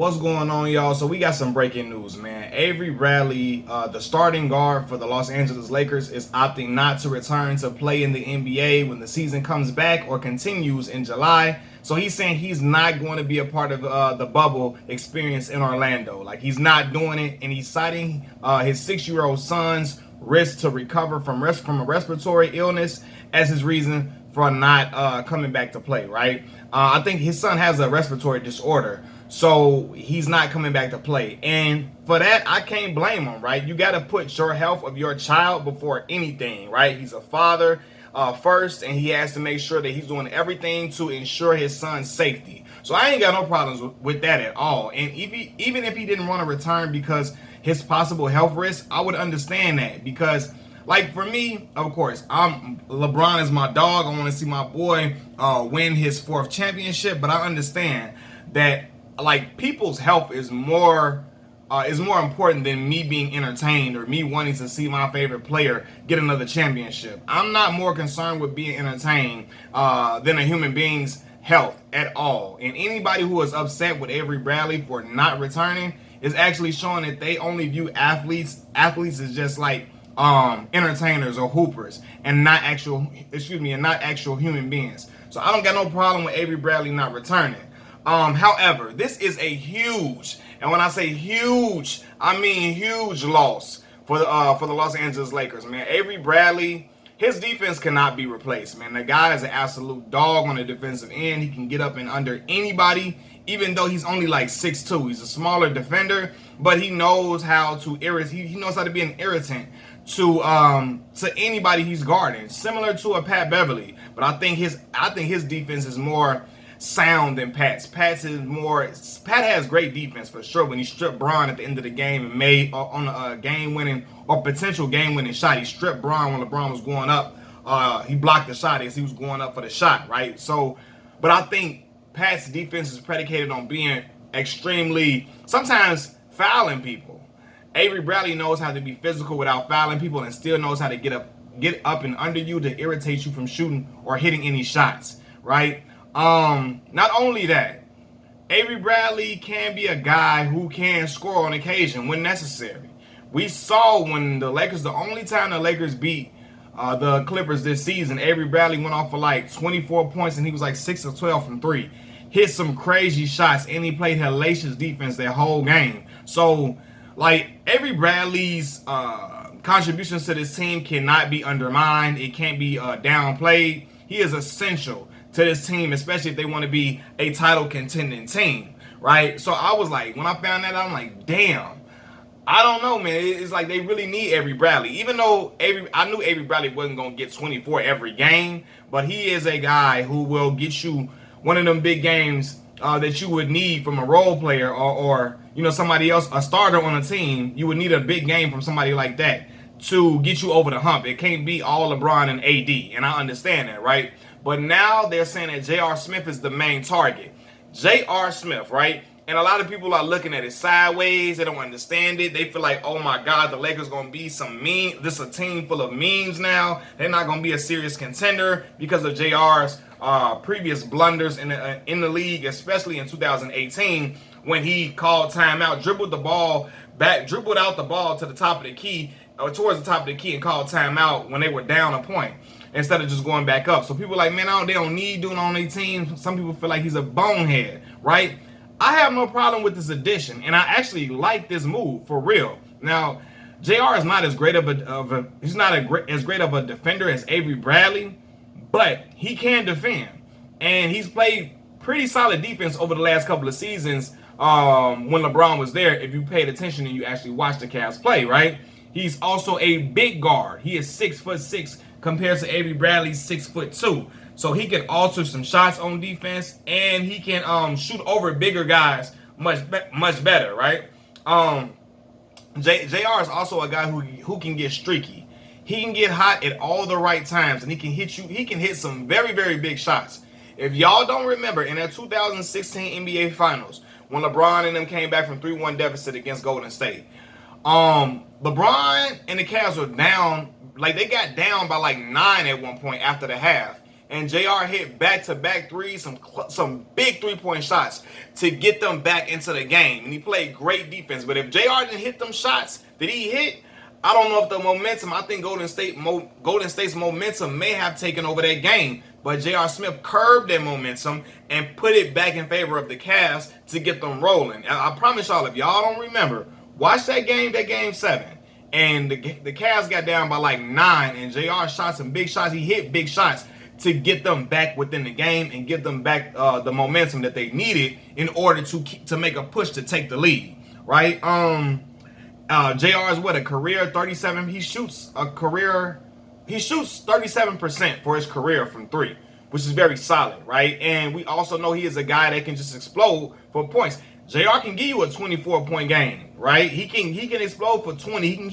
What's going on, y'all? So we got some breaking news, man. Avery Bradley, the starting guard for the Los Angeles Lakers, is opting not to return to play in the NBA when the season comes back or continues in July. So he's saying he's not going to be a part of the bubble experience in Orlando. Like, he's not doing it, and he's citing his 6-year-old son's risk to recover from a respiratory illness as his reason for not coming back to play, right? I think his son has a respiratory disorder, so he's not coming back to play. And for that, I can't blame him, right? You got to put your health of your child before anything, right? He's a father first, and he has to make sure that he's doing everything to ensure his son's safety. So I ain't got no problems with that at all. And even if he didn't want to return because his possible health risk, I would understand that, because like, for me, of course, LeBron is my dog. I want to see my boy win his 4th championship, but I understand that, like, people's health is more important than me being entertained or me wanting to see my favorite player get another championship. I'm not more concerned with being entertained than a human being's health at all. And anybody who is upset with Avery Bradley for not returning is actually showing that they only view athletes as just like entertainers or hoopers, and not actual human beings. So I don't got no problem with Avery Bradley not returning. However, this is a huge, and when I say huge, I mean huge loss for the Los Angeles Lakers, man. Avery Bradley, his defense cannot be replaced, man. The guy is an absolute dog on the defensive end. He can get up and under anybody, even though he's only like 6'2". He's a smaller defender, but he knows how to he knows how to be an irritant to anybody he's guarding, similar to a Pat Beverly. But I think his defense is more sound than Pat's. Pat has great defense for sure. When he stripped Bron at the end of the game and made on a game-winning or potential game-winning shot, he stripped Bron when LeBron was going up. He blocked the shot as he was going up for the shot, right? So, but I think Pat's defense is predicated on being extremely, sometimes fouling people. Avery Bradley knows how to be physical without fouling people, and still knows how to get up and under you to irritate you from shooting or hitting any shots, right? Not only that, Avery Bradley can be a guy who can score on occasion when necessary. We saw when the only time the Lakers beat the Clippers this season, Avery Bradley went off for like 24 points, and he was like 6 of 12 from 3. Hit some crazy shots, and he played hellacious defense that whole game. So, like, Avery Bradley's contributions to this team cannot be undermined. It can't be downplayed. He is essential to this team, especially if they want to be a title contending team, right? So I was like, when I found that, I'm like, damn. I don't know, man. It's like they really need Avery Bradley. Even though I knew Avery Bradley wasn't going to get 24 every game, but he is a guy who will get you one of them big games that you would need from a role player or somebody else, a starter on a team. You would need a big game from somebody like that to get you over the hump. It can't be all LeBron and AD, and I understand that, right? But now they're saying that J.R. Smith is the main target. J.R. Smith, right? And a lot of people are looking at it sideways. They don't understand it. They feel like, oh my God, the Lakers going to be this a team full of memes now. They're not going to be a serious contender because of J.R.'s previous blunders in the league, especially in 2018 when he called timeout, dribbled out the ball to the top of the key, or towards the top of the key, and called timeout when they were down a point instead of just going back up. So people are like, man, they don't need doing on their team. Some people feel like he's a bonehead, right? I have no problem with this addition, and I actually like this move for real. Now, JR is not as great of a defender as Avery Bradley, but he can defend, and he's played pretty solid defense over the last couple of seasons when LeBron was there. If you paid attention and you actually watched the Cavs play, right? He's also a big guard. He is 6'6" compared to Avery Bradley's 6'2". So he can alter some shots on defense, and he can shoot over bigger guys much better, right? JR is also a guy who can get streaky. He can get hot at all the right times, and he can hit some very, very big shots. If y'all don't remember, in that 2016 NBA Finals, when LeBron and them came back from 3-1 deficit against Golden State, LeBron and the Cavs were down, like they got down by like 9 at one point after the half. and JR hit back-to-back threes, some big three-point shots to get them back into the game. And he played great defense. But if JR didn't hit them shots that he hit, I don't know if the momentum, I think Golden State's momentum may have taken over that game. But J.R. Smith curbed that momentum and put it back in favor of the Cavs to get them rolling. I promise y'all, if y'all don't remember, watch that game 7. And the Cavs got down by like 9, and JR shot some big shots. He hit big shots to get them back within the game and give them back the momentum that they needed in order to make a push to take the lead, right? JR is what, a career 37. He shoots 37% for his career from 3, which is very solid, right? And we also know he is a guy that can just explode for points. JR can give you a 24-point game, right? He can explode for 20. He can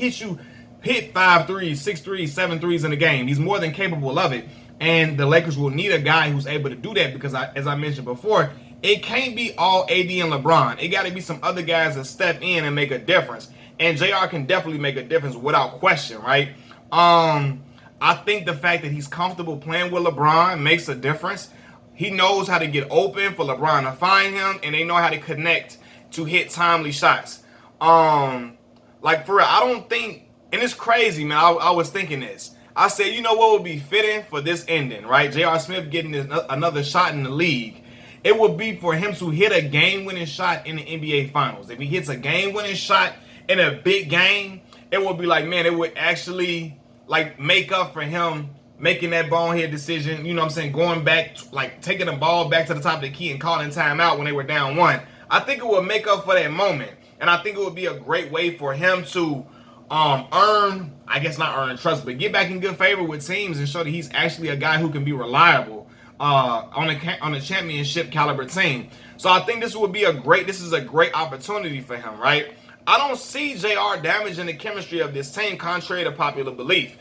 hit 5 threes, 6 threes, 7 threes in a game. He's more than capable of it. And the Lakers will need a guy who's able to do that because, as I mentioned before, it can't be all AD and LeBron. It got to be some other guys that step in and make a difference. And JR can definitely make a difference without question, right? I think the fact that he's comfortable playing with LeBron makes a difference. He knows how to get open for LeBron to find him, and they know how to connect to hit timely shots. Like, for real, I don't think, and it's crazy, man, I was thinking this. I said, you know what would be fitting for this ending, right? J.R. Smith getting another shot in the league. It would be for him to hit a game-winning shot in the NBA Finals. If he hits a game-winning shot in a big game, it would be like, man, it would actually, like, make up for him making that bonehead decision, you know what I'm saying, going back, like, taking the ball back to the top of the key and calling timeout when they were down 1. I think it would make up for that moment. And I think it would be a great way for him to earn, I guess not earn trust, but get back in good favor with teams and show that he's actually a guy who can be reliable on a championship caliber team. So I think this is a great opportunity for him, right? I don't see JR damaging the chemistry of this team, contrary to popular belief.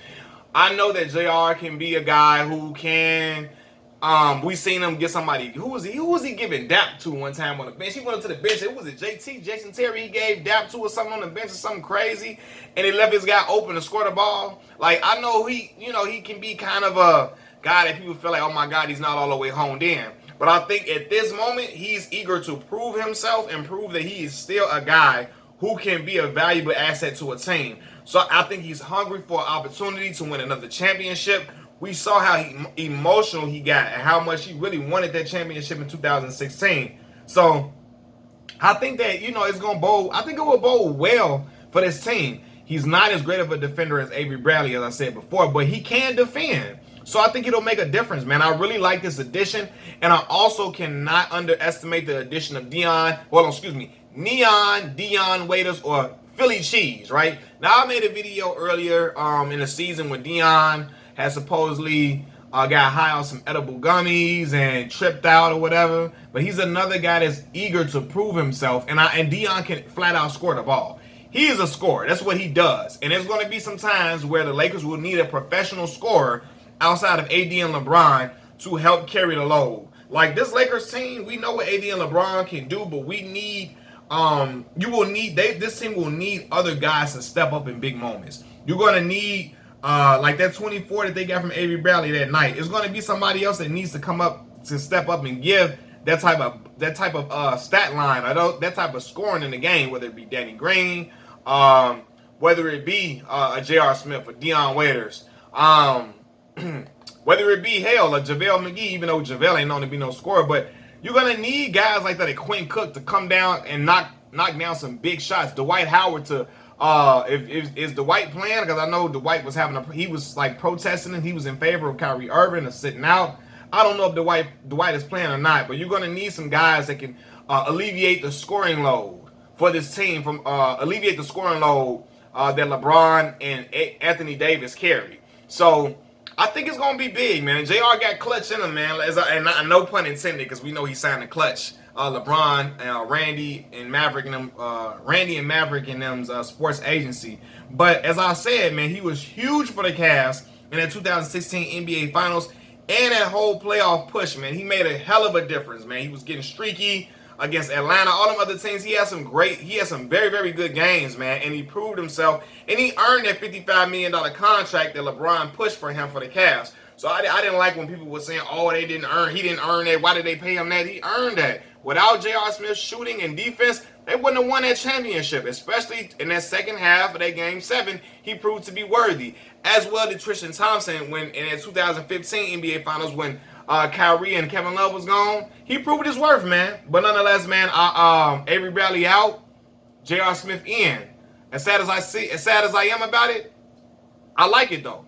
I know that JR can be a guy who can. We seen him get somebody. Who was he giving dap to one time on the bench? He went up to the bench. It was Jason Terry. He gave dap to or something on the bench or something crazy, and he left his guy open to score the ball. Like, I know he can be kind of a guy that people feel like, oh my God, he's not all the way honed in. But I think at this moment he's eager to prove himself and prove that he is still a guy who can be a valuable asset to a team. So I think he's hungry for an opportunity to win another championship. We saw how emotional he got and how much he really wanted that championship in 2016. So I think that, it's going to bode. I think it will bode well for this team. He's not as great of a defender as Avery Bradley, as I said before, but he can defend. So I think it'll make a difference, man. I really like this addition. And I also cannot underestimate the addition of Neon Dion Waiters, or Philly Cheese, right? Now, I made a video earlier in the season when Dion had supposedly got high on some edible gummies and tripped out or whatever. But he's another guy that's eager to prove himself. And Dion can flat out score the ball. He is a scorer. That's what he does. And there's going to be some times where the Lakers will need a professional scorer outside of AD and LeBron to help carry the load. Like, this Lakers team, we know what AD and LeBron can do, but we need... this team will need other guys to step up in big moments. You're going to need, like that 24 that they got from Avery Bradley that night. It's going to be somebody else that needs to come up to step up and give that type of stat line, or that type of scoring in the game, whether it be Danny Green, whether it be a J.R. Smith or Dion Waiters, whether it be, hell, a JaVale McGee, even though JaVale ain't known to be no scorer, but you're going to need guys like that, Quinn Cook, to come down and knock down some big shots. Dwight Howard to, is Dwight playing? Because I know Dwight was he was like protesting and he was in favor of Kyrie Irving or sitting out. I don't know if Dwight is playing or not, but you're going to need some guys that can alleviate the scoring load for this team, alleviate the scoring load that LeBron and Anthony Davis carry. So I think it's going to be big, man. JR got clutch in him, man. And no pun intended, because we know he signed a clutch. LeBron, Randy and Maverick and them's sports agency. But as I said, man, he was huge for the Cavs in the 2016 NBA Finals and that whole playoff push, man. He made a hell of a difference, man. He was getting streaky against Atlanta, all them other teams. He had some very, very good games, man. And he proved himself. And he earned that $55 million contract that LeBron pushed for him for the Cavs. So I didn't like when people were saying, oh, he didn't earn that. Why did they pay him that? He earned that. Without J.R. Smith shooting and defense, they wouldn't have won that championship, especially in that second half of that game 7. He proved to be worthy. As well did Tristan Thompson when in that 2015 NBA Finals when Kyrie and Kevin Love was gone. He proved his worth, man. But nonetheless, man, Avery Bradley out, J.R. Smith in. As sad as I am about it, I like it though.